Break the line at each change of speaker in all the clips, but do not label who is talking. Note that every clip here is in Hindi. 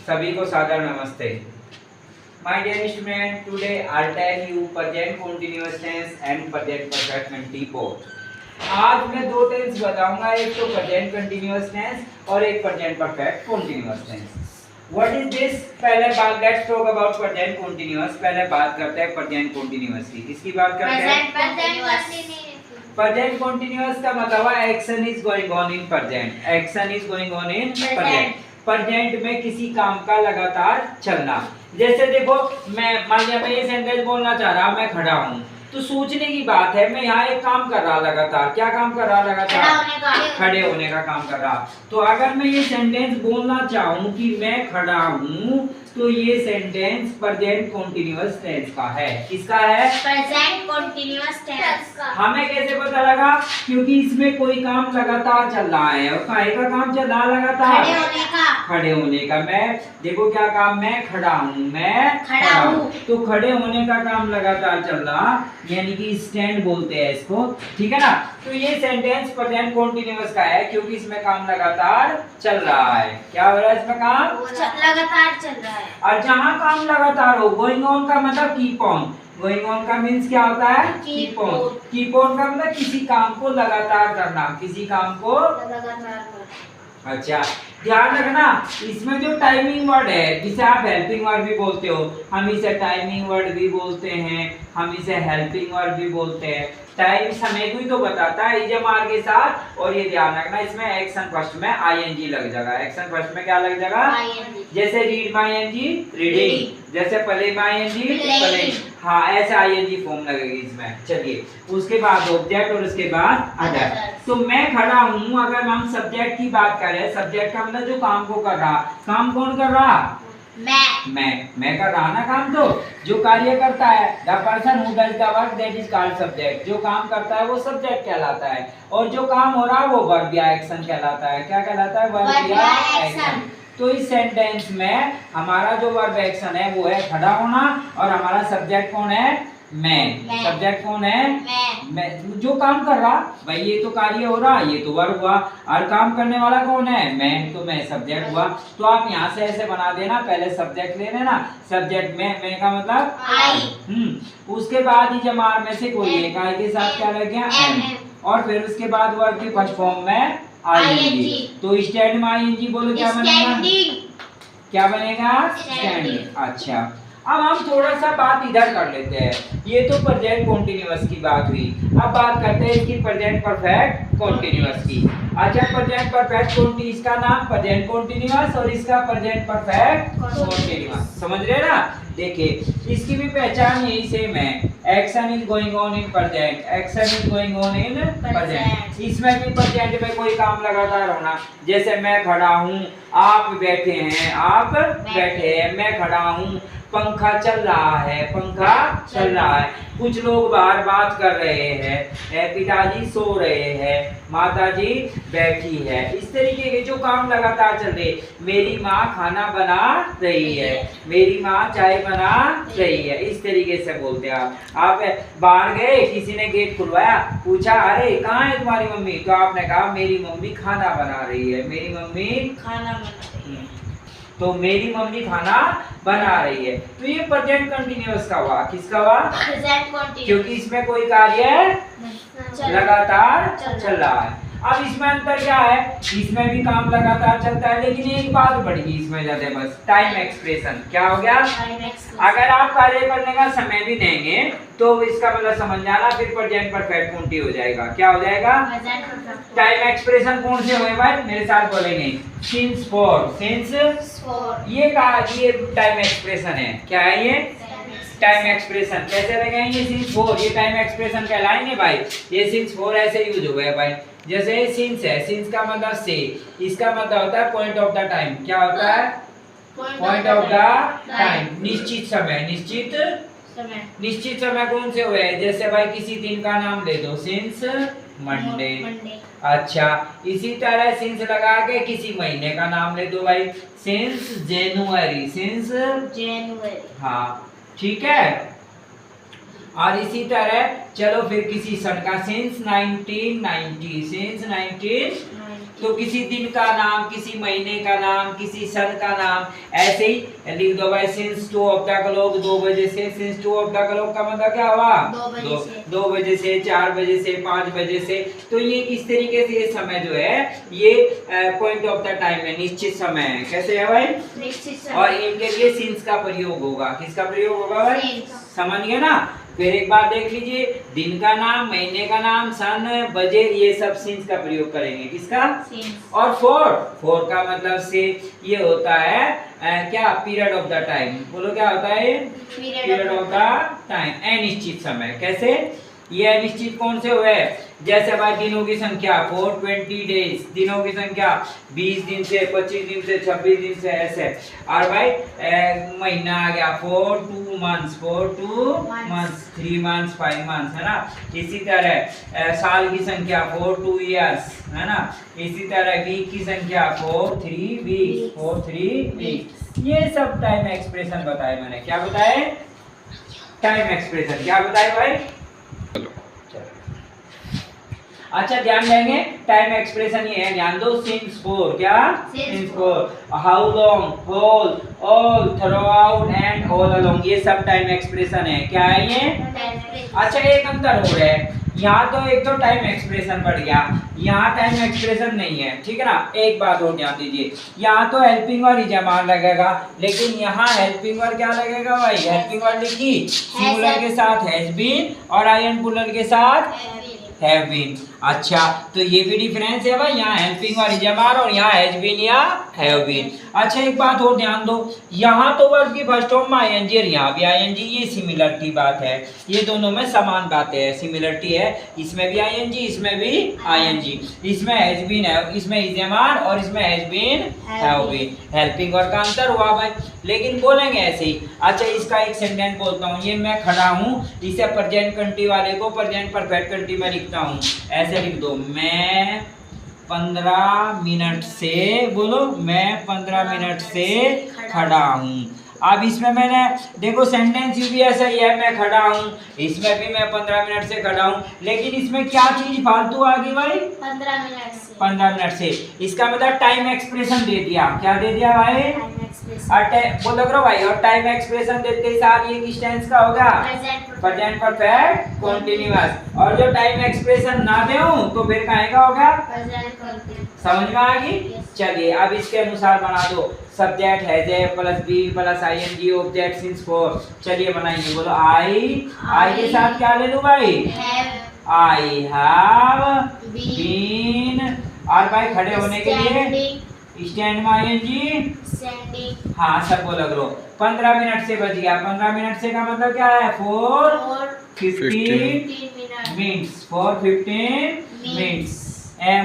सभी को सादर नमस्ते। My dear student, today I tell you present continuous tense and present perfect continuous both. आज मैं दो टेंस बताऊंगा, एक तो प्रेजेंट कंटीन्यूअस टेंस और एक present perfect continuous tense. What is this? पहले बात let's talk about present continuous. पहले बात करते हैं प्रेजेंट कंटीन्यूअस की। किसकी बात करते हैं? प्रेजेंट कंटीन्यूअस का मतलब है action is going on in present. Action is going on in present. Present में किसी काम का लगातार चलना। जैसे देखो, मैं मान लिया मैं ये सेंटेंस बोलना चाह रहा, मैं खड़ा हूँ, तो सोचने की बात है मैं यहाँ एक काम कर रहा लगातार। क्या काम कर रहा लगातार? खड़े होने का काम कर रहा। तो अगर मैं ये सेंटेंस बोलना चाहूँ कि मैं खड़ा हूँ, तो ये सेंटेंस प्रेजेंट कंटीन्यूअस टेंस का है। किसका है?
प्रेजेंट कंटीन्यूअस टेंस का।
हमें कैसे पता लगा? क्योंकि इसमें कोई काम लगातार चल रहा है। और काहे का काम चल रहा लगातार?
खड़े होने का।
खड़े होने का। मैं देखो क्या काम, मैं खड़ा हूँ, मैं
खड़ा हूँ।
तो खड़े होने का काम लगातार चल रहा, यानी कि स्टैंड बोलते हैं इसको, ठीक है ना। तो ये सेंटेंस प्रेजेंट कंटीन्यूअस का है क्योंकि इसमें काम लगातार चल रहा है। क्या हो रहा है इसमें? काम
लगातार चल रहा है।
और जहाँ काम लगातार हो, गोइंग ऑन का मतलब कीप ऑन। गोइंग ऑन का मीन्स क्या होता है? Keep on. कीप ऑन का मतलब किसी काम को लगातार करना, किसी काम को
लगातार।
अच्छा, ध्यान रखना इसमें जो टाइमिंग वर्ड है, जिसे आप हेल्पिंग वर्ड भी बोलते हो, हम इसे टाइमिंग वर्ड भी बोलते हैं, हम इसे हेल्पिंग वर्ड भी बोलते हैं। टाइम समय को ही तो बताता है इजमार के साथ। और ये ध्यान रखना इसमें एक्शन फर्स्ट में आईएनजी लग जाएगा। एक्शन फर्स्ट में क्या लग जाएगा? जैसे रीड में आईएनजी रीडिंग, जैसे प्ले में आईएनजी प्लेइंग। हाँ, ऐसे आईएनजी फॉर्म लगेगी इसमें। चलिए, उसके बाद ऑब्जेक्ट और उसके बाद अदर। तो मैं खड़ा हूँ, अगर हम सब्जेक्ट की बात करें, सब्जेक्ट का मतलब जो काम को कर रहा। काम कौन कर रहा? मैं कर रहा ना काम। तो जो कार्य करता है, the person who does the work that is called subject. जो काम करता है वो सब्जेक्ट कहलाता है। और जो काम हो रहा है वो वर्ब या एक्शन कहलाता है। क्या कहलाता है? वर्ब या एक्शन। तो इस सेंटेंस में हमारा जो वर्ब एक्शन है वो है खड़ा होना, और हमारा सब्जेक्ट कौन है? मैं। सब्जेक्ट कौन है? मैं। जो काम कर रहा भाई, ये तो कार्य हो रहा, ये तो वर्ब हुआ, और काम करने वाला कौन है? मैं। तो मैं सब्जेक्ट हुआ। तो आप यहाँ से ऐसे बना देना, पहले सब्जेक्ट ले लेना, सब्जेक्ट में, मैं का मतलब आई। उसके बाद ही जमार में से कोई एक, आई के साथ क्या लग गया? एम। और फिर उसके बाद वर्ब की फर्स्ट फॉर्म में आईएनजी। तो स्टैंड में आईएनजी बोलो क्या बनेगा? क्या बनेगा? स्टैंडिंग। अच्छा, अब हम थोड़ा सा बात इधर कर लेते हैं। ये तो प्रेजेंट कंटीन्यूअस की बात हुई। अब बात करते हैं इसकी प्रेजेंट परफेक्ट कंटीन्यूअस की। अच्छा, प्रेजेंट परफेक्ट कंटीन्यूअस, इसका नाम प्रेजेंट कंटीन्यूअस और इसका प्रेजेंट परफेक्ट कंटीन्यूअस। समझ रहे ना? देखिए, इसकी भी पहचान यही सेम है। Action is going on in present. Action is going on in present. इसमें भी प्रेजेंट में कोई काम लगातार होना। जैसे मैं खड़ा हूँ, आप बैठे हैं, आप बैठे हैं, मैं खड़ा हूँ, पंखा चल रहा है, पंखा चल रहा है, कुछ लोग बाहर बात कर रहे हैं, पिताजी सो रहे हैं, माताजी बैठी है। इस तरीके के जो काम लगातार चल रहे। मेरी माँ खाना बना रही है, मेरी माँ चाय बना रही है। इस तरीके से बोलते हैं आप बाहर गए, किसी ने गेट खुलवाया, पूछा अरे कहाँ है तुम्हारी मम्मी? तो आपने कहा मेरी मम्मी खाना बना रही है, मेरी मम्मी
खाना बना रही है।
तो मेरी मम्मी खाना बना रही है। तो ये प्रेजेंट कंटीन्यूअस का हुआ। किसका हुआ?
Present continuous.
क्योंकि इसमें कोई कार्य लगातार चल रहा है। अब इसमें अंतर क्या है? इसमें भी काम लगातार चलता है, लेकिन एक बात बढ़ी इसमें ज्यादा, बस टाइम एक्सप्रेशन। क्या हो गया? अगर आप कार्य करने का समय भी देंगे तो इसका मतलब समझ जाना, फिर प्रेजेंट परफेक्ट कंटी हो जाएगा। क्या हो जाएगा? टाइम एक्सप्रेशन कौन से हुए भाई? मेरे साथ बोलेंगे। Since for. सिंस ये टाइम एक्सप्रेशन है। क्या है ये? Time expression. कैसे लगाएंगे? Since for. ये टाइम एक्सप्रेशन कहलाएंगे भाई। ये सिंस फॉर ऐसे यूज हुए हैं भाई। जैसे सिंस है, सिंस का मतलब से, इसका मतलब होता है पॉइंट ऑफ द टाइम। क्या होता है? Point of the time. निश्चित समय। निश्चित समय कौन से हुए? जैसे भाई किसी दिन का नाम ले दो, सिंस मंडे। अच्छा, इसी तरह सिंस लगा के किसी महीने का नाम ले दो भाई, सिंस जनवरी। Since January. हाँ, ठीक है। और इसी तरह चलो फिर किसी सन का, सिंस 1990। सिंस 19 तो किसी दिन का नाम, किसी महीने का नाम, किसी सन का नाम, ऐसे ही लिख दो भाई। सिंस 2 ऑफ द क्लॉक, 2 बजे से। सिंस 2 ऑफ द क्लॉक का मतलब क्या हुआ? 2 बजे से, 4 बजे से, 5 बजे से। तो ये किस तरीके से ये समय जो है ये पॉइंट ऑफ द टाइम है, निश्चित समय है। कैसे है भाई?
निश्चित समय।
और इनके लिए सिंस का प्रयोग होगा। किसका प्रयोग होगा भाई? समझ गए ना? फिर एक बार देख लीजिए, दिन का नाम, महीने का नाम, सन, बजे, ये सब सिंस का प्रयोग करेंगे। किसका?
सिंस।
और फोर का मतलब से ये होता है क्या? Period of the time. बोलो क्या होता है? पीरियड ऑफ द टाइम, अनिश्चित समय। कैसे? ये अनिश्चित कौन से हुए? जैसे भाई दिनों की संख्या 420 डेज, दिनों की संख्या 20 दिन से, 25 दिन से, 26 दिन से, ऐसे। और भाई महीना आ गया 4 2 मंथ्स, 4 2 मंथ्स, 3 मंथ्स, 5 मंथ्स, है ना? इसी तरह साल की संख्या 4 2 इयर्स, है ना? इसी तरह वीक की संख्या 4 3 वीक्स, 4 3 वीक्स। ये सब टाइम एक्सप्रेशन बताए मैंने। क्या बताए? Time expression. क्या बताए भाई? अच्छा ध्यान देंगे, टाइम एक्सप्रेशन ये है, ध्यान दो। सिंस 4, क्या? Since 4, how long, whole, all, throughout and all along, ये सब टाइम एक्सप्रेशन है। क्या है ये? अच्छा एक अंतर हो रहा है, यहाँ तो एक तो टाइम एक्सप्रेशन बढ़ गया, यहाँ टाइम एक्सप्रेशन नहीं है, ठीक है ना? एक बात और ध्यान दीजिए, यहाँ तो हेल्पिंग वर्ब इजामार लगेगा, लेकिन यहाँ हेल्पिंग वर्ब क्या लगेगा भाई? हेल्पिंग वर्ब लिखी सिंगुलर के साथ हैज बीन और आईएन प्लूरल के साथ हैव बीन। अच्छा तो ये भी डिफरेंस है भाई, यहाँ हेल्पिंग और इजामार और यहाँ हैज बीन या हैव बीन। अच्छा एक बात और ध्यान दो, यहाँ तो वर्ब की फर्स्ट फॉर्म में आईएनजी और यहाँ भी आईएनजी, ये सिमिलरिटी बात है, ये दोनों में समान बातें है, सिमिलरिटी है। इसमें भी आईएनजी, इसमें भी आईएनजी, इसमें हैज बीन है, इसमें इजामार और इसमें has been have been. Helping verb का अंतर हुआ भाई, लेकिन बोलेंगे ऐसे ही। अच्छा इसका एक सेंटेंस बोलता हूँ, ये मैं खड़ा हूँ, इसे प्रेजेंट कंट्री वाले को प्रेजेंट परफेक्ट कंट्री में लिखता हूँ, ऐसे लिख दो, मैं 15 मिनट से, बोलो मैं 15 मिनट से खड़ा हूँ। अब इसमें मैंने देखो सेंटेंस भी ऐसा ही है, मैं खड़ा हूँ, इसमें भी मैं 15 मिनट से खड़ा हूँ, लेकिन इसमें क्या चीज फालतू आ गई भाई?
15 मिनट से।
15 मिनट से, इसका मतलब टाइम एक्सप्रेशन दे दिया। क्या दे दिया भाई? वो लग रहा भाई, और टाइम एक्सप्रेशन देते साथ ये किस टेंस का होगा? Present perfect continuous. और जो टाइम एक्सप्रेशन ना दे तो फिर काहे का होगा? समझ में आ गई? चलिए अब इसके अनुसार बना दो, subject has plus be plus ING object since 4। चलिए बनाइए, बोलो आई के साथ क्या ले लूं भाई? I have been. और भाई खड़े होने के लिए स्टैंड में आईएनजी, हाँ सबको लग रो। 15 मिनट से बच गया, 15 मिनट से का मतलब क्या है? 4:15 मिनट्स, 4:15 मिनट्स,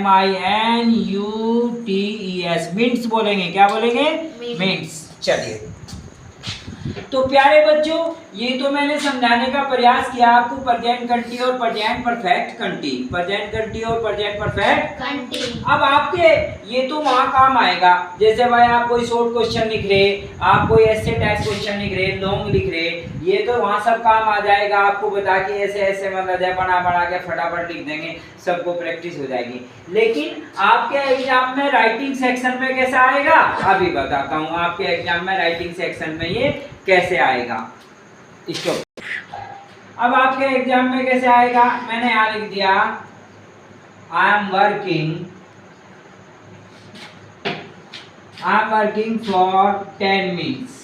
MINUTES, मिनट्स बोलेंगे। क्या बोलेंगे? मिनट्स। चलिए तो प्यारे बच्चों, ये तो मैंने समझाने का प्रयास किया आपको, प्रेजेंट कंटी और प्रेजेंट परफेक्ट कंटी, प्रेजेंट कंटी और प्रेजेंट परफेक्ट कंटी। अब आपके ये तो वहाँ काम आएगा, जैसे भाई आप कोई शॉर्ट क्वेश्चन लिख रहे, आप कोई ऐसे टाइप क्वेश्चन लिख रहे, लॉन्ग लिख रहे, ये तो वहाँ सब काम आ जाएगा, आपको बता के ऐसे ऐसे मतलब बना के फटाफट लिख देंगे, सबको प्रैक्टिस हो जाएगी। लेकिन आपके एग्जाम में राइटिंग सेक्शन में कैसा आएगा अभी बताता हूँ, आपके एग्जाम में राइटिंग सेक्शन में ये कैसे आएगा। इसको अब आपके एग्जाम में कैसे आएगा, मैंने यहाँ लिख दिया, I am working for 10 minutes.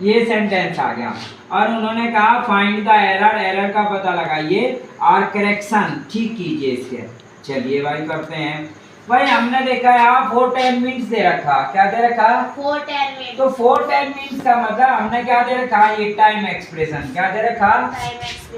ये सेंटेंस आ गया, और उन्होंने कहा फाइंड द एरर, एरर का पता लगाइए और करेक्शन ठीक कीजिए इसके। चलिए भाई करते हैं। भाई हमने देखा यहाँ 4:10 मिनट्स दे रखा, क्या दे रखा?
4:10 मिनट्स।
तो 4:10 मिनट्स का मतलब हमने क्या दे रखा? ये टाइम एक्सप्रेशन। क्या दे रखा?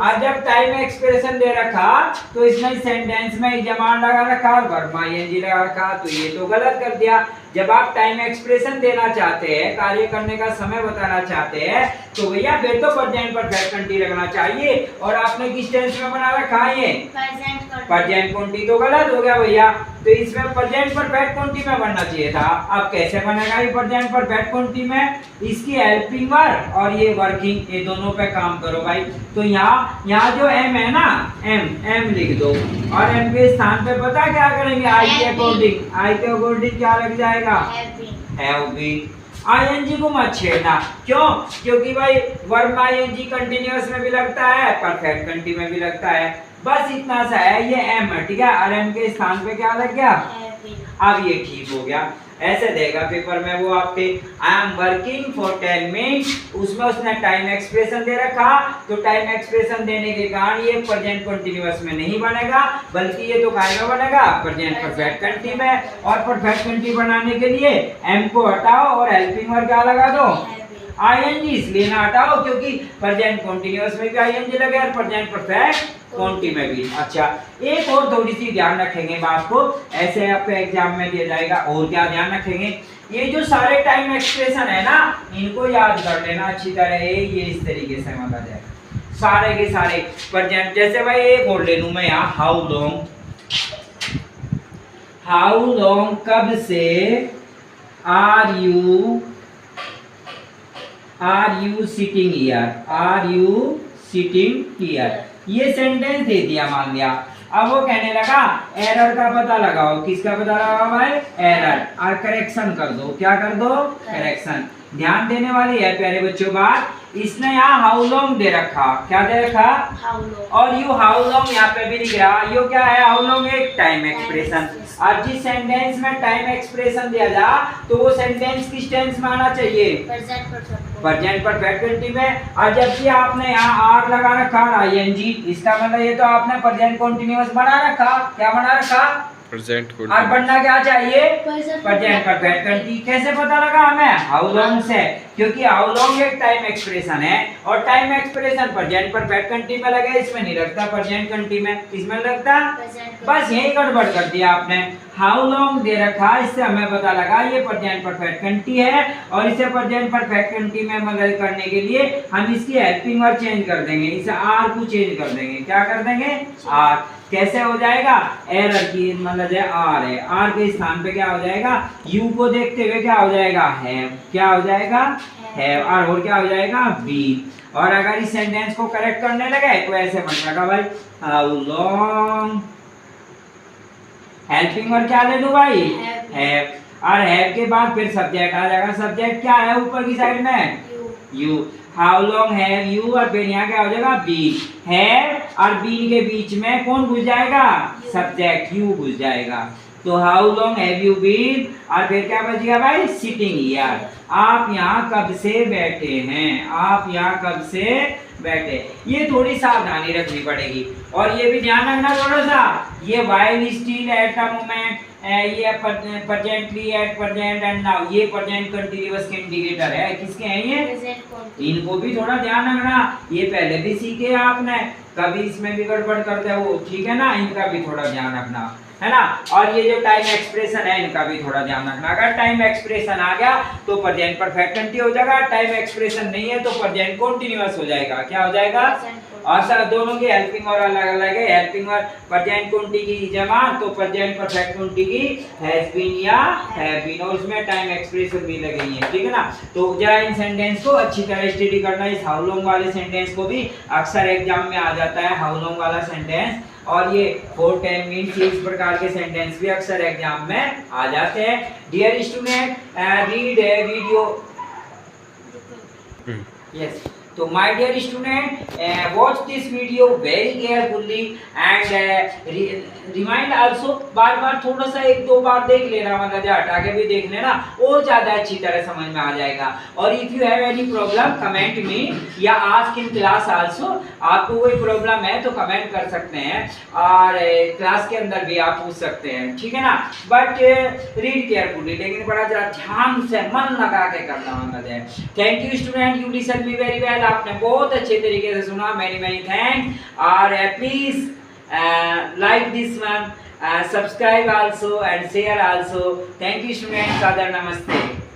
और जब टाइम एक्सप्रेशन दे रखा तो इसमें सेंटेंस में इजामार लगा रखा और वर्ब में आईएनजी लगा रखा, तो ये तो गलत कर दिया। जब आप टाइम एक्सप्रेशन देना चाहते हैं, कार्य करने का समय बताना चाहते हैं, तो भैया फिर तो प्रेजेंट परफेक्ट कंटिन्यू लगना चाहिए। और आपने किस टेंस में बना रखा है ये? प्रेजेंट कंटिन्यू तो गलत हो गया भैया, तो इसमें प्रेजेंट परफेक्ट कंटिन्यू में बनना चाहिए था। अब कैसे बनेगा ये प्रेजेंट परफेक्ट कंटिन्यू में? इसकी हेल्पिंग वर्ब और ये वर्किंग, ये दोनों पे काम करो भाई। तो यहाँ जो एम है ना, एम लिख दो, और एम के स्थान पे पता क्या करेंगे? आई के अकॉर्डिंग क्या लग जाएगा? Have been. आईएनजी को मत छेड़ना, क्यों? क्योंकि भाई वर्ब आईएनजी कंटीन्यूअस में भी लगता है, परफेक्ट कंटिन्यू में भी लगता है। बस इतना सा है, ये एम है, ठीक है, और एम के स्थान पे क्या लग गया? अब ये ठीक हो गया। ऐसे देगा पेपर में वो आपके I am working for 10 minutes, उसमें उसने टाइम एक्सप्रेशन दे रखा, तो टाइम एक्सप्रेशन देने के कारण ये प्रेजेंट कंटीन्यूअस में नहीं बनेगा, बल्कि ये तो काहे में बनेगा? प्रेजेंट परफेक्ट कंटिन्यू में। और परफेक्ट कंटिन्यू बनाने के लिए एम को हटाओ और हेल्पिंग वर्ब क्या लगा दो? आईएनजी। इसलिए ना हटाओ क्योंकि प्रेजेंट कंटीन्यूअस में भी आईएनजी लगे और प्रेजेंट परफेक्ट कंटिन्यू में भी। अच्छा, एक और थोड़ी सी ध्यान रखेंगे बात को, ऐसे आपके एग्जाम में दिया जाएगा। और क्या ध्यान रखेंगे? ये जो सारे टाइम एक्सप्रेशन है ना, इनको याद कर लेना अच्छी तरह। ये इस तरीके से माना जाए, सारे के सारे प्रेजेंट। जैसे भाई एक और ले लूं मैं यहाँ, हाउ लॉन्ग, कब से, आर यू सिटिंग हियर, ये सेंटेंस दे दिया मान लिया। अब वो कहने लगा एरर का पता लगाओ। किसका पता लगाओ भाई? एरर। और करेक्शन कर दो। क्या कर दो? करेक्शन। ध्यान देने वाली है प्यारे बच्चों बात। इसने यहाँ हाउ लॉन्ग दे रखा। क्या दे रखा? और यू हाउ लॉन्ग यहाँ पे भी लिख रहा। यो क्या है? हाउ लॉन्ग एक टाइम एक्सप्रेशन। और जिस सेंटेंस में टाइम एक्सप्रेशन दिया जा, तो वो सेंटेंस किस टेंस में आना चाहिए? प्रेजेंट परफेक्ट कंटिन्यू में। और जबकि आपने यहाँ आर लगा रखा, आईएनजी, इसका मतलब ये तो आपने प्रेजेंट कंटीन्यूअस बना रखा। क्या बना रखा?
प्रेजेंट।
और बनना क्या चाहिए? Present perfect continue. कैसे पता लगा हमें? हाउ लॉन्ग से, क्योंकि हाउ लॉन्ग एक टाइम एक्सप्रेशन है और time expression present perfect continue में लगे, इसमें नहीं लगता प्रेजेंट कंटिन्यू में। किसमें लगता? बस यही गड़बड़ कर दिया आपने। हाउ लॉन्ग दे रखा, इससे हमें पता लगा ये प्रेजेंट परफेक्ट कंटिन्यू है, और इसे प्रेजेंट परफेक्ट कंटिन्यू में मदद करने के लिए हम इसकी हेल्पिंग वर्ब चेंज कर देंगे। इसे आर को चेंज कर देंगे। क्या कर देंगे? आर। कैसे हो जाएगा? एरर की मतलब है आर है, आर के स्थान पे क्या हो जाएगा? यू को देखते हुए क्या हो जाएगा? हैव। क्या हो जाएगा? हैव। और क्या हो जाएगा? बी। और अगर इस सेंटेंस को करेक्ट करने लगे तो ऐसे बन जाएगा भाई, हाउ लॉन्ग, हेल्पिंग वर्ब क्या ले लूं भाई? हैव। और हैव के बाद फिर सब्जेक्ट आ जाएगा। सब्जेक्ट क्या है ऊपर की साइड में? You. How long have you, और फिर यहाँ क्या हो जाएगा? बीन। हैव और बीन के बीच में कौन घुस जाएगा? सब्जेक्ट यू घुस जाएगा। तो how long have you been, और फिर क्या बचेगा भाई? Sitting here. आप यहाँ कब से बैठे हैं? आप यहाँ कब से बैठे? ये थोड़ी सावधानी रखनी पड़ेगी। और ये भी ध्यान रखना थोड़ा सा, ये while still at a moment, ये presently at present and now, ये प्रेजेंट कंटीन्यूअस के इंडिकेटर है। किसके हैं ये? इनको भी थोड़ा ध्यान रखना। ये पहले भी सीखे आपने, कभी इसमें भी गड़बड़ करते हो, ठीक है ना? इनका भी थोड़ा ध्यान रखना, है ना? और ये जो टाइम एक्सप्रेशन है इनका भी थोड़ा ध्यान रखना। अगर टाइम एक्सप्रेशन आ गया तो प्रेजेंट परफेक्ट कंटिन्यू हो जाएगा, टाइम एक्सप्रेशन नहीं है तो प्रेजेंट कंटीन्यूअस हो जाएगा। क्या हो जाएगा? और सर दोनों की हेल्पिंग और अलग अलग है। हेल्पिंग और प्रेजेंट कंटिन्यू की जमा तो प्रेजेंट परफेक्ट कंटिन्यू की हैज बीन या हैव बीन, और उसमें टाइम एक्सप्रेशन भी लगेगी है, ठीक है ना? तो जरा इन सेंटेंस को अच्छी तरह स्टडी करना। इस हाउ लॉन्ग वाले सेंटेंस को भी अक्सर एग्जाम में आ जाता है, हाउ लॉन्ग वाला सेंटेंस। और ये 4 10 मिनट्स इस प्रकार के सेंटेंस भी अक्सर एग्जाम में आ जाते हैं। Dear student, read a video. Yes, तो my dear student, watch this video very carefully and remind also. बार बार थोड़ा सा 1-2 बार देख लेना, मतलब हटा के भी देख लेना, और ज्यादा अच्छी तरह समझ में आ जाएगा। और if you have any problem comment me या आस्क इन क्लास आल्सो। आपको कोई प्रॉब्लम है तो कमेंट कर सकते हैं, और क्लास के अंदर भी आप पूछ सकते हैं, ठीक है ना? बट रीड केयरफुली, लेकिन बड़ा जरा ध्यान से मन लगा के करना मतलब है। Thank you student, you listen me very well. आपने बहुत अच्छे तरीके से सुना, मेनी मेनी थैंक्स। और please like this one subscribe also and share also. Thank you students. Father, namaste.